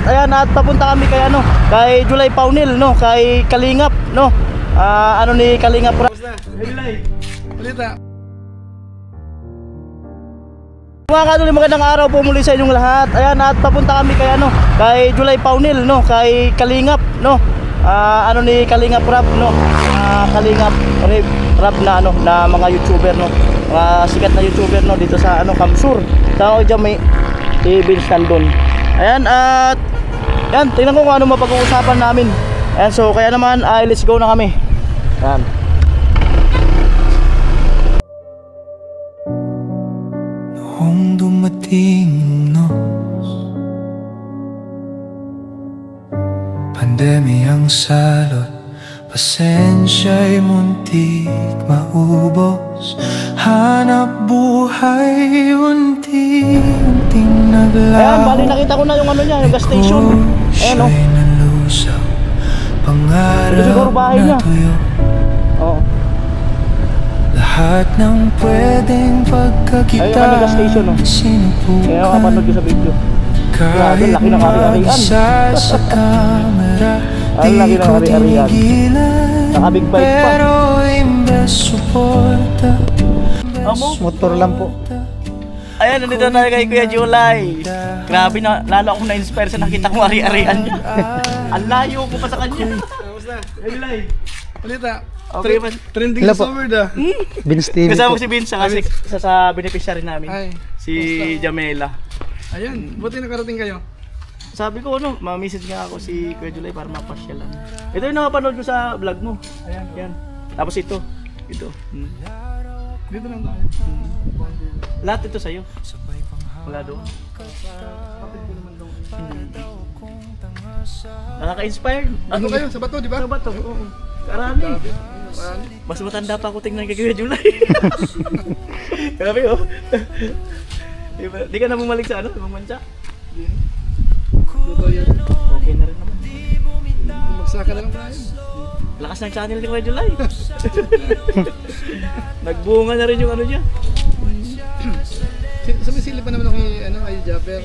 Ayan, at papunta kami kay ano, kay July Paunil, no, kay Kalingap, no. Ano ni Kalingap Rap. July. Balita. Mga kaduli, magandang araw po muli sa inyong lahat. Ayan, at papunta kami kay ano, kay July Paunil, no, kay Kalingap, no. Ano ni Kalingap Rap, no. Kalingap Rap na ano, na mga YouTuber, no. Mga sikat na YouTuber, no, dito sa ano, Kamsur. Sa diyan may Vince nandun. Ayan, at yan, tingnan ko kung ano mapag-uusapan namin. Ayan, so kaya naman let's go na kami. Ayan. Noong dumating nos, pandemyang salot, pasensya'y muntik maubos. Hanap buhay unti-unting naglaho. Ayan, bali nakita ko na yung ano niya, yung gas station. Ayan, oh. Nalusaw, Ito siguro pangarap bahay na niya. tuyo. Oo. Lahat ng pwedeng Ayun, pagkakita ano, gas station, oh. Kaya sinubukan. makapanood ko sa video. Kahit laki ng ari-arian. mag-isa sa camera, Ang laki di ng ko ari-arian. tinigilan. Naka-big bike pa. Pero imbes suporta, Motor lang po. Ayan, nandito tayo kay Kuya July. Grabe na, lalo akong na-inspire sa nakita kong ari-arian niya. Ang layo ko pa sa kanya. Kamusta? July. Balita. Okay man. Trending Hello sa po. summer da. Vince TV kasama ko si Vince kasi sa beneficiary namin. Ay. Si Jamela. Ayun, buti nakarating kayo. Sabi ko ano, ma-message nga ako si Kuya July para mapasyalan. Ito yung nakapanood ko sa vlog mo. Ayan. Yan. Tapos ito. Dito lang tayo. Lahat ito sa'yo. Wala doon. Nakaka-inspired. Ano kayo? Sa bato, di ba? Ano ba ito? Oo. Karami. Marami. Mas matanda pa ako tingnan kay Kuya July. Grabe oh. Di ka na bumalik sa ano? Ibang mansa? Dito yun. Okay na rin naman. Magsaka na lang tayo. Lakas ng channel ni Kuya July. Nagbunga na rin yung ano niya. Sumisilip pa naman ako kay Japper.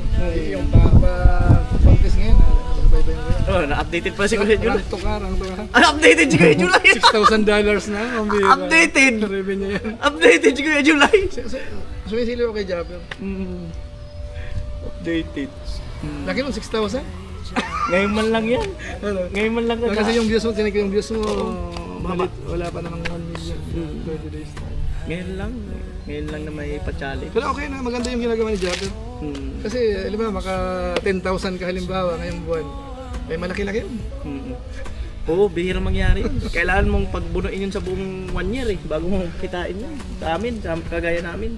Yung pa-contest ngayon. Sabay-bay mo yun. Oh, na-updated pa si Kuya July. Ang tukar. Updated si Kuya July. $6,000 na. Updated. Revenue yan. Updated si Kuya July. Sumisilip ako kay Japper. Updated. Laki mo, 6,000? Ngayon man lang yan. Ngayon man lang. Kasi yung views mo, tinig yung views mo, wala pa namang 1 million. 20 days. Ngayon lang. Ngayon lang na may pa-challenge. Pero okay na, maganda yung ginagawa ni Japper. Kasi, alam mo, maka 10,000 ka halimbawa ngayong buwan. Ay malaki-laki yun. Oo, bihira mangyari. Kailangan mong pagbunuin yun sa buong 1 year eh, bago mong kitain yun. Sa amin, sa kagaya namin.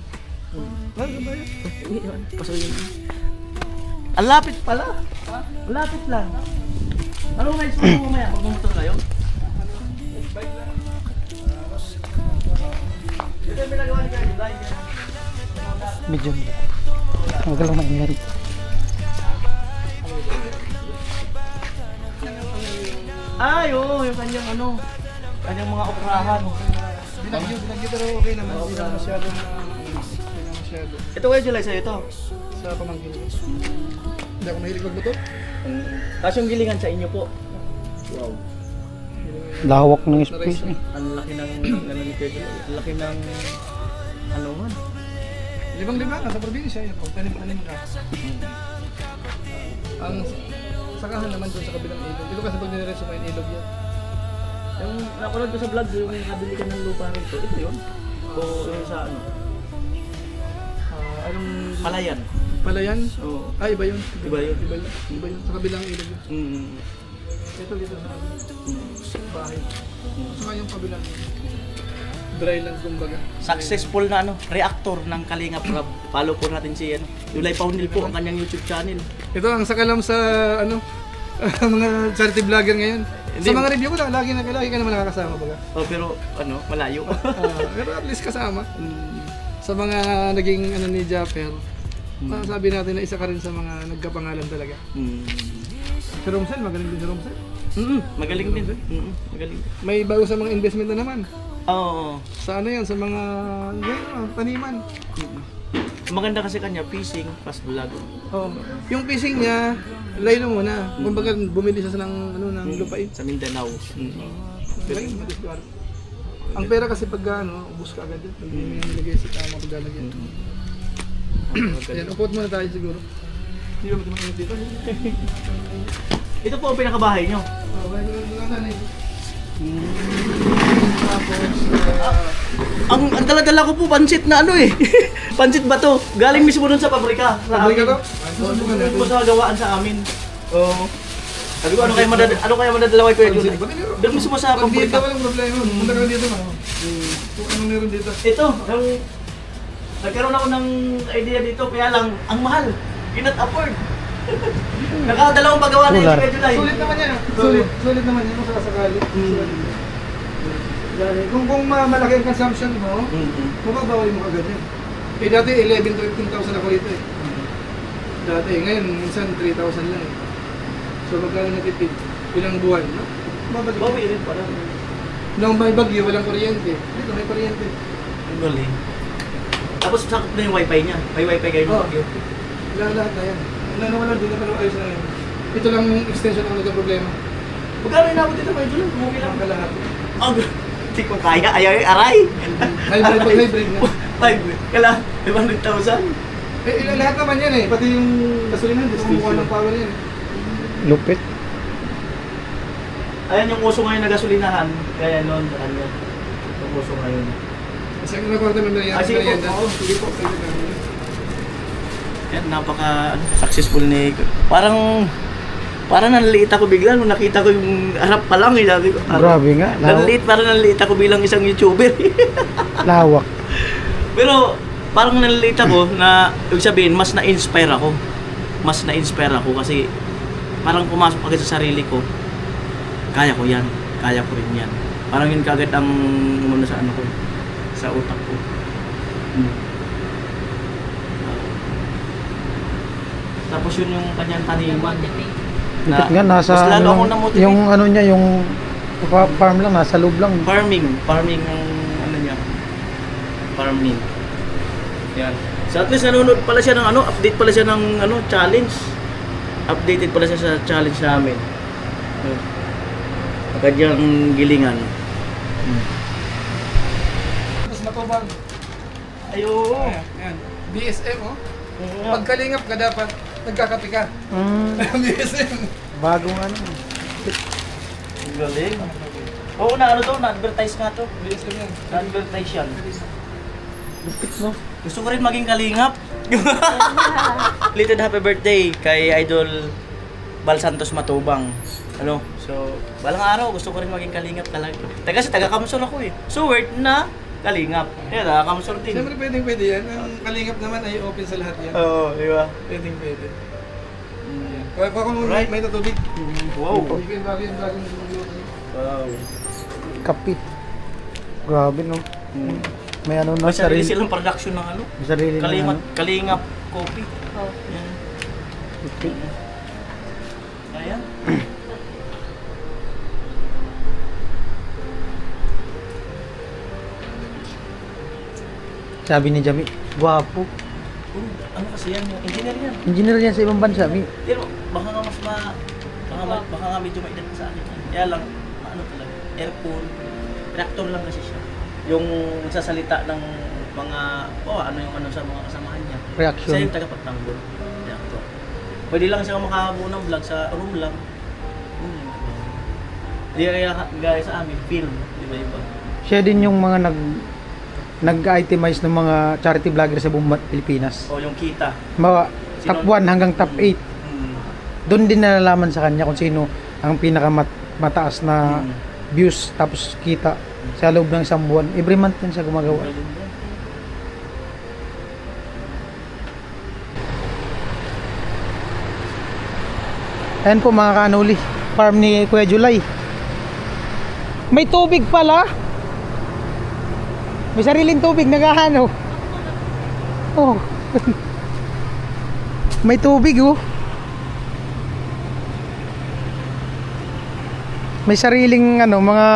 Ano ba yun? Pasuyin mo. Ang lapit pala. Ang lapit lang. Ano nga isip mo mamaya pag bumotor kayo? Ito yung pinagawa ni Kuya July. Medyo magalang nangyari. Ay, oo, yung kanyang ano, kanyang mga okrahan. Binagyo pero okay naman. Hindi naman masyado na... Ito Kuya July sa'yo ito. Sa pamangkin ko. Hindi ako mahilig magmotor. Tapos yung gilingan sa inyo po. Wow. Lawak ng space eh. Ang laki ng, ano ni Kuya July, ang laki ng, ano man. 5,000 sa probinsya yun. Kung tanim-tanim ka. Ang sakahan naman doon sa kabilang ilog. Dito kasi pag nireso mo yung ilog yan. Yung napanood ko sa vlog, yung nakabili ka ng lupa rito, ito yun? O yung sa ano? Anong Palayan. palayan? Oo. Ah, iba yun. Iba yun? Iba yun. Iba yun. Sa kabilang ilog yun. Ito dito sa bahay. Saka yung kabilang dry land kumbaga. Successful na ano, reactor ng Kalingap Rap. Follow po natin si ano, July Paunil po ang kanyang YouTube channel. Ito ang sakalam sa ano mga charity vlogger ngayon. Hindi. Sa mga review ko lang, lagi ka naman nakakasama baga. Oh, pero ano, malayo. Pero at least kasama. Sa mga naging ano ni Japper, sabi natin na isa ka rin sa mga nagkapangalan talaga. Si Romsel, magaling din si Romsel. Magaling din. Magaling din. May bago sa mga investment na naman. Oo. Sa ano yan, sa mga taniman. Maganda kasi kanya, fishing, plus vlog. Oh, yung fishing niya, laylo muna. Kumbaga bumili siya ng ng lupain. Sa Mindanao. Galing, madiskuar. Ang pera kasi pag ubos ka agad yun. Pag may nilagay sa tama paglalagyan. Ayan, upot muna tayo siguro. Hindi ba mainit dito? Ito po ang pinakabahay nyo. Oh, bahay ko lang natin eh. Ang dala-dala ko po, pansit na pansit ba to? Galing mismo dun sa pabrika. Pabrika to? Doon po sa gawaan sa amin. Oo. Sabi ko, ano kaya madadala kay Kuya Jun? Doon mismo sa Pag dito pabrika. walang problema. Punta ka dito na. Kung anong meron dito. Ito, nagkaroon ako ng idea dito, kaya lang, ang mahal. Cannot afford. Nakadalawang pagawa na yun si Kuya Jun. Sulit naman yan. Sulit naman yan kung sakasakali. Kung malaki ang consumption mo, mababawal mo agad yan. Eh dati 11 to 15,000 ako rito eh. Dati, ngayon minsan 3,000 lang eh. So magkano natipid? Ilang buwan, no? Babalik. Bawi rin pala. Nung may bagyo, walang kuryente. Dito may kuryente. Ang galing. Tapos sakop na yung wifi niya. May wifi kayo ng bagyo. Lahat na yan. Wala dito pero ayos na yan. Ito lang extension ang nagka-problema. Magkano inabot dito Kuya Jun? Okay lang. Ang kalahati. Hindi ko kaya. Ayaw yung aray. Hybrid na. Kala, 500,000. Eh, lahat naman yan eh. Pati yung gasolina, kumukuha ng power yan eh. Lupit. Ayan yung uso ngayon na gasolinahan. Kaya noon sa kanya. Yung uso ngayon. Kasi kung nakuha naman na yan. Sige po. Oo, sige po. Yan, napaka-successful ni... Parang nanliit ako bigla nung nakita ko yung harap pa lang. Sabi ko, Grabe nga. parang nanliit ako bilang isang YouTuber. Lawak. Pero parang nanliit ako na, ibig sabihin, mas na-inspire ako. Mas na-inspire ako kasi parang pumasok agad sa sarili ko. Kaya ko yan. Kaya ko rin yan. Parang yun kagad ang umano sa ko. Sa utak ko. Tapos yun yung kanyang taniman. Lupit nga, nasa mas lalo ako ano, na-motivate. yung ano niya, yung farm lang, nasa loob lang. Farming ang ano niya. Farming. Yan. So at least nanonood pala siya ng update pala siya ng challenge. Updated pala siya sa challenge namin. Kanyang gilingan. Tapos matubang. Ayo. Ayan. BSM oh. Pagkalingap ka dapat, nagkakape ka. BSM. Bagong ano. Galing. Oo na na-advertise nga to. BSM yan. Na-advertise yan. Lupit no? Gusto ko rin maging kalingap. Belated happy birthday kay Idol Bal Santos Matubang. So, balang araw gusto ko rin maging kalingap talaga. Kasi taga-Kamsor ako eh. So, worth na kalingap. Taga-Kamsor din. Siyempre pwede yan. Ang kalingap naman ay open sa lahat yan. Oo, di ba? Pwede. Kaya pa kung Right. may natubig. Wow. Hindi ko yung bagay yung Wow. Kapi. Grabe no. May ano na May sarili sarili. silang production ng May sarili na ano. Kalingap coffee. Yan. Lupit. Ayan. Sabi ni Jami, gwapo. Ano kasi yan? Engineer yan. Engineer yan sa ibang bansa. Pero baka nga baka nga medyo mainit pa sa akin. Kaya lang, ano talaga, aircon, reactor lang kasi siya. Yung nagsasalita ng mga, ano yung ano sa mga kasamahan niya. Reaction. Siya yung tagapagtanggol, reactor. Pwede lang siya makabuo ng vlog sa room lang. Hindi kaya gaya sa amin, film, di ba iba? Siya din yung mga nag-itemize ng mga charity vlogger sa buong Pilipinas. O yung kita. Mga top 1 hanggang top 8. Doon din nalalaman sa kanya kung sino ang pinakamataas na views tapos kita sa loob ng isang buwan. Every month yan siya gumagawa. Ayan po mga kanuli, farm ni Kuya July. May tubig pala. May sariling tubig, naghahano. Oh. May tubig oh. May sariling mga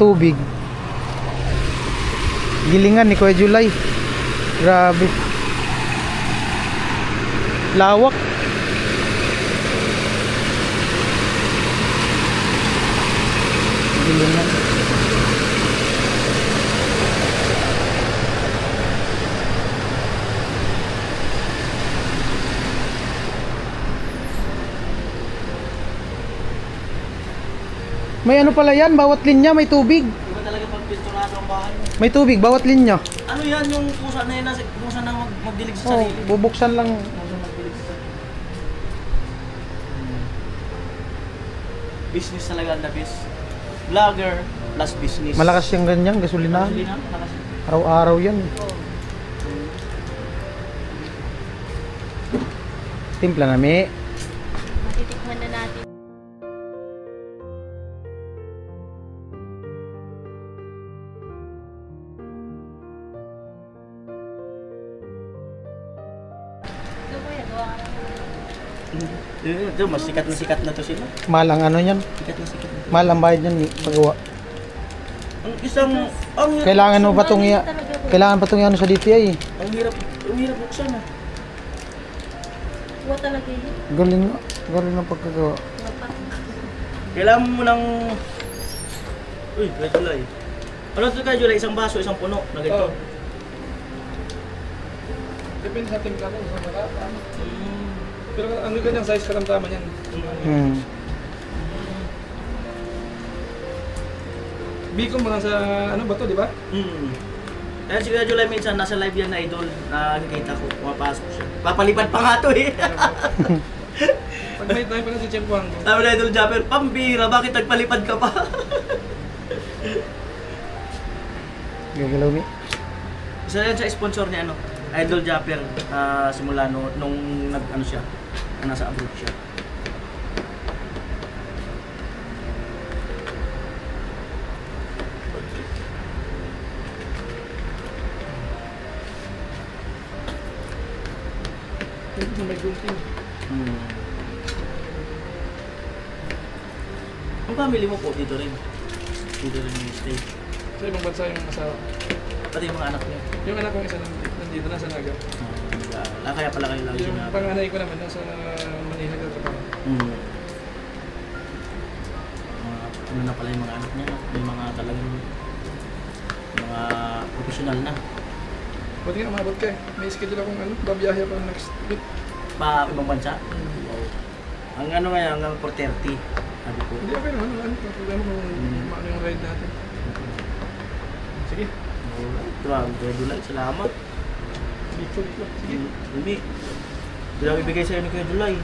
tubig. Gilingan ni Kuya July. Grabe. Lawak. Gilingan. May ano pala yan, bawat linya may tubig. Iba talaga pag pistorado ang bahay mo. May tubig, bawat linya. Ano yan yung pusa na yun, pusa na magdilig sa Oh, sarili. bubuksan lang. Pusa magdilig sa sarili. Business talaga ang labis. Vlogger plus business. Malakas yung ganyan, gasolina. Gasolina, malakas. Araw-araw yan. Timpla na, mi. Matitikman na natin. Ito kuya, gawa ka na. Ito, mas sikat na to sila. Mahal ang ano yan. Sikat na sikat na. Mahal ang bayad yan, mi. Pagawa. Ang isang, ang hirap Kailangan mo buksan. pa itong kailangan pa itong ano sa DTI. Ang hirap buksan ah. Kuha talaga yun. Galing nga. Galing ang pagkagawa. Mapak. Kailangan mo ng... Uy, kay July. Ano ito kay July? Isang baso, isang puno na ganito. Oo. Depende sa timpla mo, sa malata. Pero ano ganyang size katamtaman yan? Biko mo lang sa ano ba to, di ba? Kaya si Kuya July minsan nasa live yan na idol, nakikita ko, pumapasok siya. Papalipad pa nga to eh. Pag may time pa na si Chef Wang. Sabi na idol Japper, pambira, bakit nagpalipad ka pa? Gagalaw, mi. Isa yan sa sponsor niya, ano, Idol Japper, simula nung nag-ano siya, nasa abroad siya. Ito may gunting. Ang family mo po dito rin. Dito rin yung stay. Sa ibang bansa yung asawa. Pati yung mga anak niyo. Yung anak kong isa nandito na sa Naga. Kaya pala kayo lagi Yung sinabi. panganay ko naman nasa Manila nagtatrabaho. Ano na pala yung mga anak niya, no? Yung mga talagang mga professional na. Buti nga umabot ka eh. May schedule akong babiyahe ako next week. Pa ibang bansa. Wow. Ang ano ngayon, hanggang 4:30. Sabi ko. Hindi okay naman. Ano problema kung maano yung ride natin. Sige. Grabe, Kuya July, salamat. Dito. Sige. Umi, hindi lang ibigay sa'yo ni Kuya July.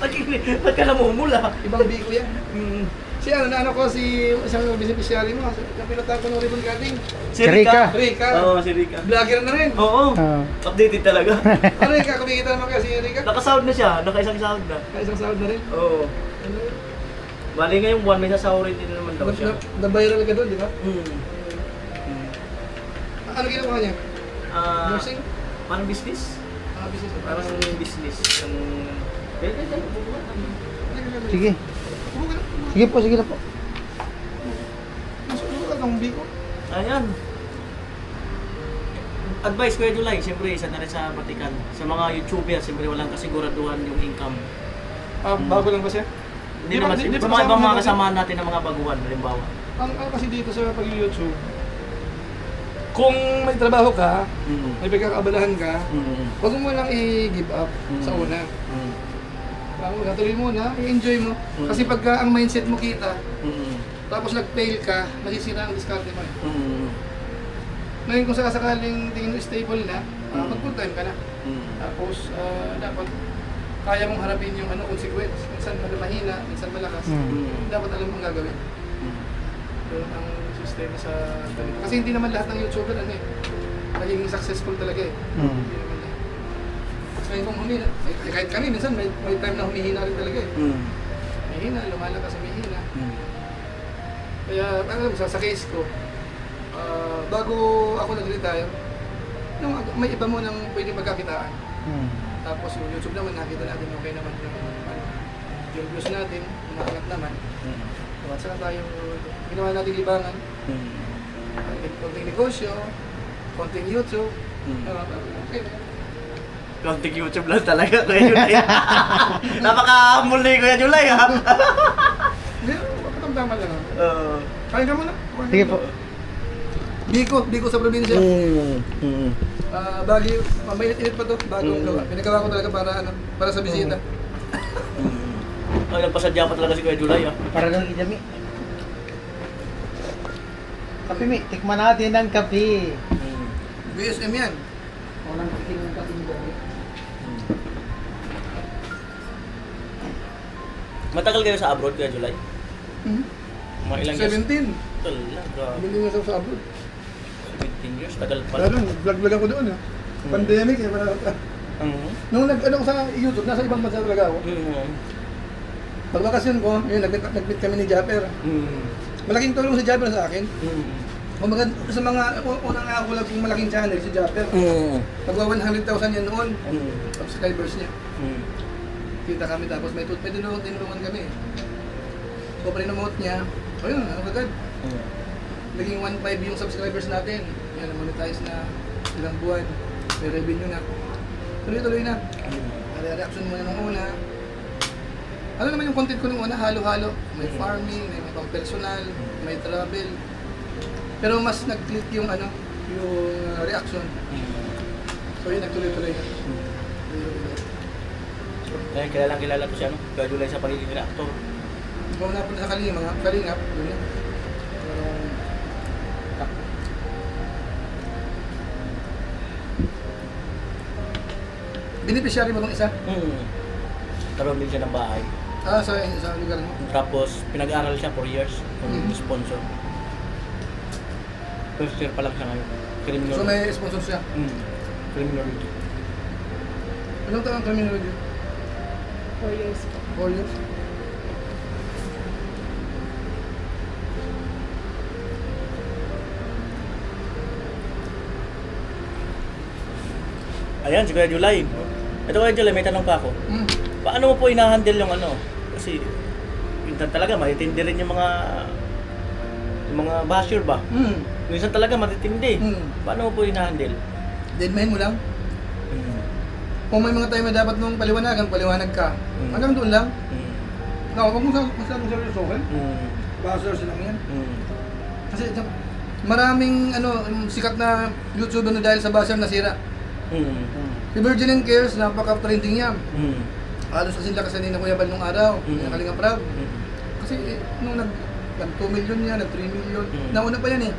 Ba't ka namumula? Ibang biko yan. Si ano ko, si isang beneficiary mo. Napinatang ko ng ribbon cutting. Si Rika. Rika. Oo, si Rika. Vlogger na rin. Oo, updated talaga. Ano Rika? Kumikita naman kaya si Rika? Naka-sound na siya, naka-isang sound na. Isang sahod na rin. Oo. Ano? Bali ngayong buwan, may sasahurin din naman daw siya. Na-viral ka doon, di ba? Hmm. Ano ginawa niya? Nursing? Parang business? Business. Parang business. Sige. Sige po, sige na po. Nasulo ka ng biko? Ayan. Advice Kuya July, siyempre isa na rin sa Batikan. Sa mga YouTuber, siyempre walang kasiguraduhan yung income. Bago lang ba siya? Hindi naman, sa mga ibang mga kasamahan natin ng mga baguhan, halimbawa. Ang kasi dito sa pag-YouTube, kung may trabaho ka, may pagkakaabalahan ka, huwag mo lang i-give up sa una. Tuloy muna, i-enjoy mo. Kasi pagka ang mindset mo kita, tapos nag-fail ka, masisira ang discarte mo. Ngayon kung sakaling tingin mo stable na, mag-full time ka na. Tapos dapat kaya mong harapin yung consequence. Minsan mahina, minsan malakas. Dapat alam mong gagawin. Yun ang sistema sa ganito. Kasi hindi naman lahat ng YouTuber naging successful talaga eh. Hindi naman lahat. Kaya kung humina, kahit kami minsan may time na humihina rin talaga eh. Humihina, lumalakas sa humihina. Kaya sa case ko, bago ako nag-retire, may iba mo nang pwedeng magkakitaan. Tapos yung YouTube naman, nakita natin okay naman yung views natin, umaangat naman. At saka tayo, ginawa natin libangan. Konting negosyo, konting YouTube. Okay. Konting YouTube lang talaga, Kuya Julay. Napaka-humble ni Kuya Julay, ha? Hindi, katamtaman lang. Oo. Kain ka muna. Sige po. Biko sa probinsya. Mm. Bagyo, mainit-init pa to, bagong gawa. Pinagawa ko talaga para sa bisita. Ay, nagpasadya pa talaga si Kuya Julay, ha? Para lang kijami. Kape, Mi. Tikman natin ang kape. BSM yan. Walang kape ng kape ni Dami. Matagal kayo sa abroad, Kuya Julay? Mga ilang years? 17. Talaga. Bili nga sa abroad. 17 years, tagal pala. Lalo, vlog-vlog ako doon. Pandemic eh. Nung nag-ano ko sa YouTube, nasa ibang bansa talaga ako. Pagbakasyon ko, yun, nag-meet kami ni Japper. Malaking tulong si Japper sa akin. Kumbaga, sa mga unang ako lang kong malaking channel, si Japper. Nagwa 100,000 yan noon. Subscribers niya. Kita kami tapos may tinulungan kami. So, pre-nomote niya. O yun, ano kagad? Naging 1.5 yung subscribers natin. Yan, monetize na ilang buwan. May revenue na. Tuloy-tuloy na. Reaction muna nung una. Ano naman yung content ko nung una? Halo-halo. May farming, may pang personal, may travel. Pero mas nag-click yung reaction. So yun, nagtuloy-tuloy na. Kaya kilala ko siya, no? Kuya Julay sa pagiging reactor. Kung napunta sa Kalingap, yun yun. Beneficiary mo itong isa? Karoon din siya ng bahay. Sa lugar mo? Tapos, pinag-aral siya for years. Kung sponsor. First year pa lang siya ngayon. Criminal. So may sponsor siya? Criminology. Anong taong criminology? 4 years po. 4 years? Ayan, si Kuya Julay. Ito Kuya Julay, may tanong pa ako. Paano mo po ina-handle yung Kasi, minsan talaga, matitindi rin yung mga basher ba? Minsan talaga matitindi. Paano mo po ina-handle? Deadmahin mo lang. Kung may mga time na dapat nung paliwanag ka. Hanggang doon lang. Huwag mo masyadong seryosohin. Bashers lang yan. Kasi maraming sikat na YouTuber na dahil sa basher nasira. Si Virgin and Cares, napaka-trending yan. Halos sila kasi ni Kuya Bal nung araw, yung Kalingap Rab. Kasi nung nag-2 million yan, nag-3 million, nauna pa yan eh.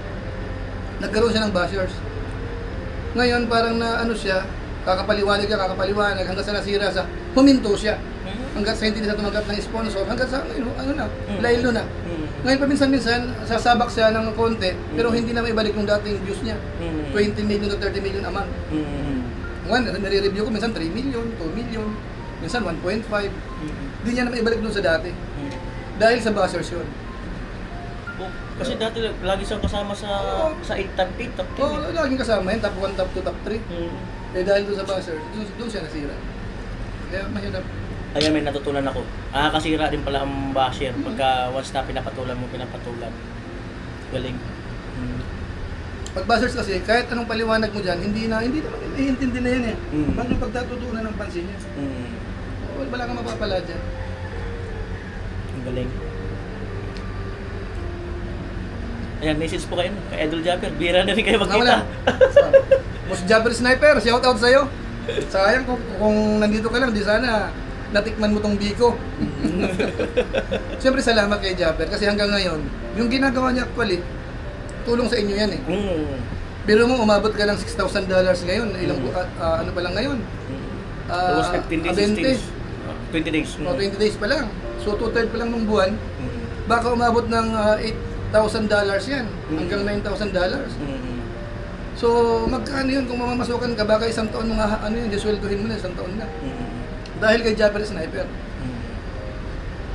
Nagkaroon siya ng bashers. Ngayon parang siya, kakapaliwanag hanggang sa nasira sa, huminto siya. Hanggang sa hindi na tumanggap ng sponsor, hanggang sa, laylo na. Ngayon paminsan-minsan, sasabak siya ng konti, pero hindi na maibalik yung dating views niya. 20 million to 30 million a month. Ngayon, nare-review ko, minsan 3 million, 2 million, minsan 1.5. Hindi niya na maibalik doon sa dati. Dahil sa buzzers yun. Kasi dati lagi siyang kasama sa 8 top 8, top 10. Oo, laging kasama yun, top 1, top 2, top 3. Eh dahil doon sa buzzers, doon siya nasira. Kaya mahirap. Ayan, may natutunan ako. Kasira din pala ang basher pagka once na pinapatulan. Galing. Pag buzzers kasi, kahit anong paliwanag mo dyan, hindi naman iintindi na yan eh. Bago pagtatutunan ng pansin niya. Wala kang mapapala dyan. Ang galing. Ayan, message po kayo kay Idol Japper. Bira na rin kayo magkita. Boss Japper Sniper, shout out sa'yo. Sayang kung nandito ka lang, di sana natikman mo tong biko. Siyempre salamat kay Japper kasi hanggang ngayon, yung ginagawa niya actually, tulong sa inyo yan eh. Pero mo, umabot ka lang $6,000 ngayon, ilang ano pa lang ngayon? Almost 15 days, 20 days. 20 days pa lang. So 2/3 pa lang ng buwan, baka umabot ng $8,000 yan, hanggang $9,000. So magkano yun kung mamamasukan ka, baka isang taon mga disweldohin mo na, isang taon na. Dahil kay Japper Sniper.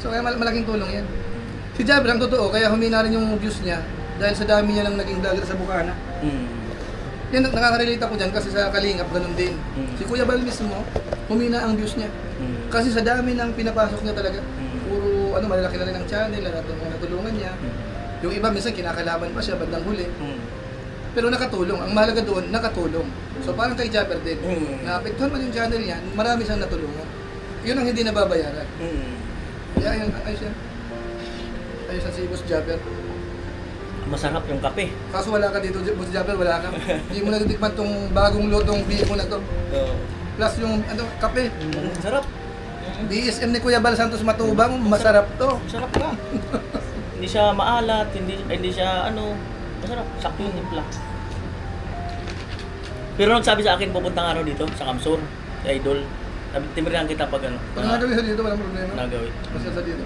So kaya malaking tulong yan. Si Japper, ang totoo, kaya humina rin yung views niya dahil sa dami niya lang naging vlogger sa Bukana. Yan, nakaka-relate ako dyan kasi sa Kalingap, ganun din. Si Kuya Bal mismo, humina ang views niya. Kasi sa dami ng pinapasok niya talaga. Puro, malalaki na rin ang channel, natulungan niya. Yung iba, minsan kinakalaban pa siya bandang huli. Pero nakatulong. Ang mahalaga doon, nakatulong. So parang kay Japper din, naapektuhan man yung channel niya, marami siyang natulungan. Yun ang hindi nababayaran. Kaya ayun, ayos yan. Ayos yan si Boss Japper. Masarap yung kape. Kaso wala ka dito, Boss Japper, wala ka. Hindi mo natitikman tong bagong lutong biko na to. Plus yung ano, kape. Sarap. DSM ni Kuya Bal Santos Matubang, masarap to. Masarap ka. Hindi siya maalat, hindi siya ano, masarap. Sakto yung timpla. Pero nagsabi sa akin pupuntang araw dito sa Kamsur, sa Idol. Timirihan kita pag ano. Pag nagawin sa dito, walang problema. Nagawin. Basta sa dito.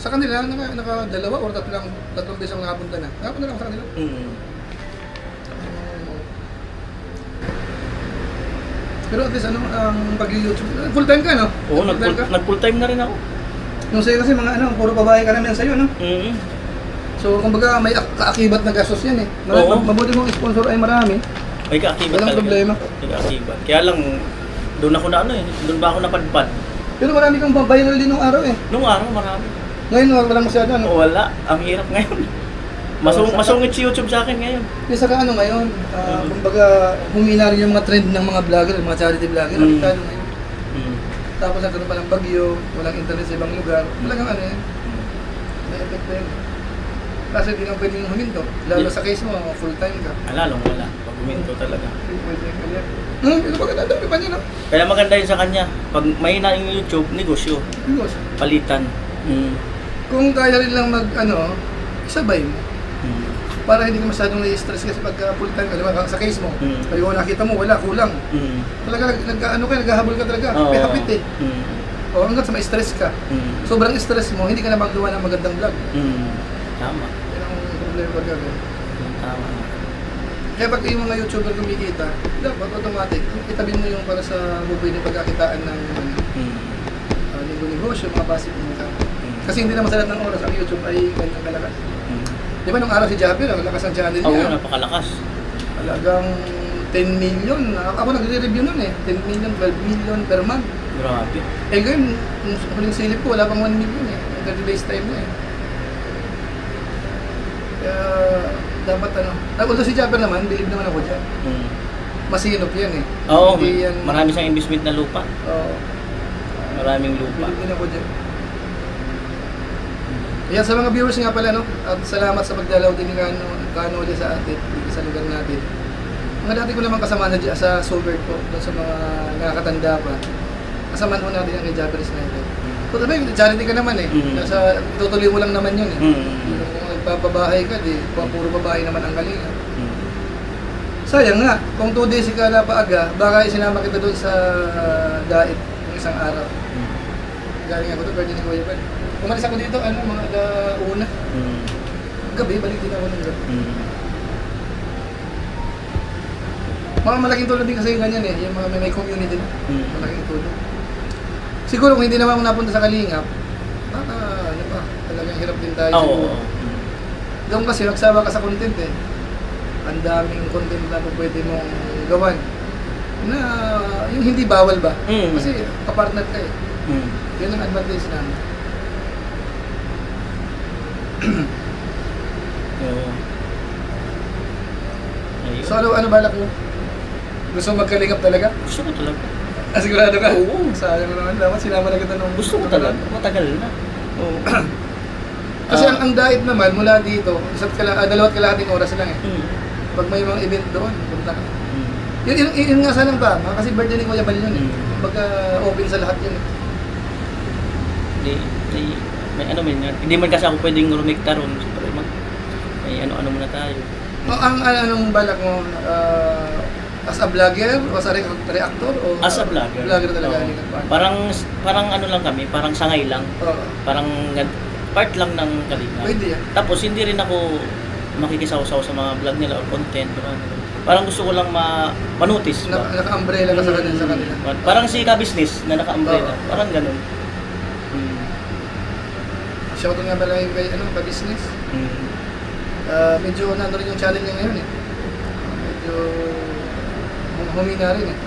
Sa kanila, naka-dalawa or tatlong beses ako nakapunta na. Nakapunta na ako sa kanila. Pero at least ano, ang pag-YouTube, full time ka, no? Oo, Full-time ka? nag-full time na rin ako. Yung sa'yo kasi mga ano, puro babae ka naman sa'yo, no? So, kumbaga may kaakibat na gastos yan eh. Oo. Mabuti mong sponsor ay marami. May kaakibat Walang talaga. problema. May kaakibat. Kaya lang, doon ako na ano eh, doon ba ako napadpad? Pero marami kang viral din nung araw eh. Nung araw, marami. Ngayon, walang masyado, ano? Wala, ang hirap ngayon. Masungit si YouTube sa akin ngayon. Yung saka ano ngayon, kumbaga humina rin yung mga trend ng mga vlogger, mga charity vlogger. Apektado ngayon. Tapos nagkaroon pa ng bagyo, walang internet sa ibang lugar. Talagang ano yan, may epekto yun. Kasi hindi lang pwedeng huminto. Lalo sa case mo, full time ka. Alalong wala, pag huminto talaga. Ito ba dami pa niya, no? Kaya maganda yun sa kanya, pag mahina yung YouTube, negosyo, Bigos. palitan. Kung kaya rin lang isabay mo. Para hindi ka masyadong na-stress kasi pagka full time, alam mo, sa case mo, pag nakita mo, wala, kulang. Talaga, naghahabol ka talaga, may hapit eh. O hanggang sa ma-stress ka. Sobrang stress mo, hindi ka na magawa ng magandang vlog. Tama. Yan ang problema pag gano'n. Tama. Kaya pag yung mga YouTuber kumikita, dapat automatic, itabi mo yung para sa bubuhay ng pagkakitaan ng negosyo, mga basic income. Kasi hindi naman sa lahat ng oras ang YouTube ay ganyang kalakas. Di ba nung araw si Japper, ang lakas ng channel Oo, niya. napakalakas. Talagang 10 million. Ako nagre-review nun eh. 10 million, 12 million per month. Grabe. Eh ngayon, nung huling silip ko, wala pang 1 million eh. Ang 30 days time mo eh. Kaya dapat ano. Although si Japper naman, believe naman ako dyan. Masinop yan eh. Oo, Hindi yan, marami siyang investment na lupa. Oo. Maraming lupa. Believe din ako dyan. Ayan, sa mga viewers nga pala, no? At salamat sa pagdalaw din ni Kano ulit sa atin, dito sa lugar natin. Mga dati ko naman kasama sa Soulbird po, doon sa mga nakakatanda pa. Kasama ho natin ang kay Japper Sniper. So, sabi, charity ka naman eh. Nasa, itutuloy mo lang naman yun eh. Kung nagpapabahay ka, di, puro babae naman ang galing. Sayang nga, kung 2 days ka na paaga, baka isinama kita doon sa daet ng isang araw. Galing ako doon, birthday ni Kuya Bal. Umalis ako dito, mga una. Gabi, balik din ako ng gabi. Mga malaking tulong din kasi yung ganyan eh, yung mga may community na. Malaking tulong. Siguro kung hindi naman ako napunta sa Kalingap, baka talagang hirap din tayo siguro. Doon kasi nagsawa ka sa content eh. Ang daming content na pwede mong gawan. Na yung hindi bawal ba? Kasi kapartner ka eh. Yun ang advantage namin. So ano balak mo? Gusto mo magkalingap talaga? Gusto ko talaga. Sigurado ka? Oo. Sayang naman, dapat sinama na kita nung Gusto ko talaga. Matagal na. Oo. Kasi ang diet naman mula dito, 2 kalahating oras lang eh. Pag may mga event doon, punta ka. Yun nga sanang tama, kasi birthday ni Kuya Bal yun eh. Pagka open sa lahat yun eh. May ano man yan. Hindi man kasi ako pwedeng rumikta ron. Siyempre, may ano muna tayo. Anong balak mo? As a vlogger? O as a reactor? O As a vlogger. Vlogger talaga. Oo. Parang ano lang kami, parang sangay lang. Parang part lang ng Kalingap. Pwede yan. Tapos hindi rin ako makikisaw-saw sa mga vlog nila or content. Parang gusto ko lang manotice ba? Naka-umbrella ka sa kanila. Parang si ka-business na naka-umbrella. Parang ganun. Shoutout nga pala yung kay ka-business. Medyo rin yung channel niya ngayon eh. Medyo humina rin eh.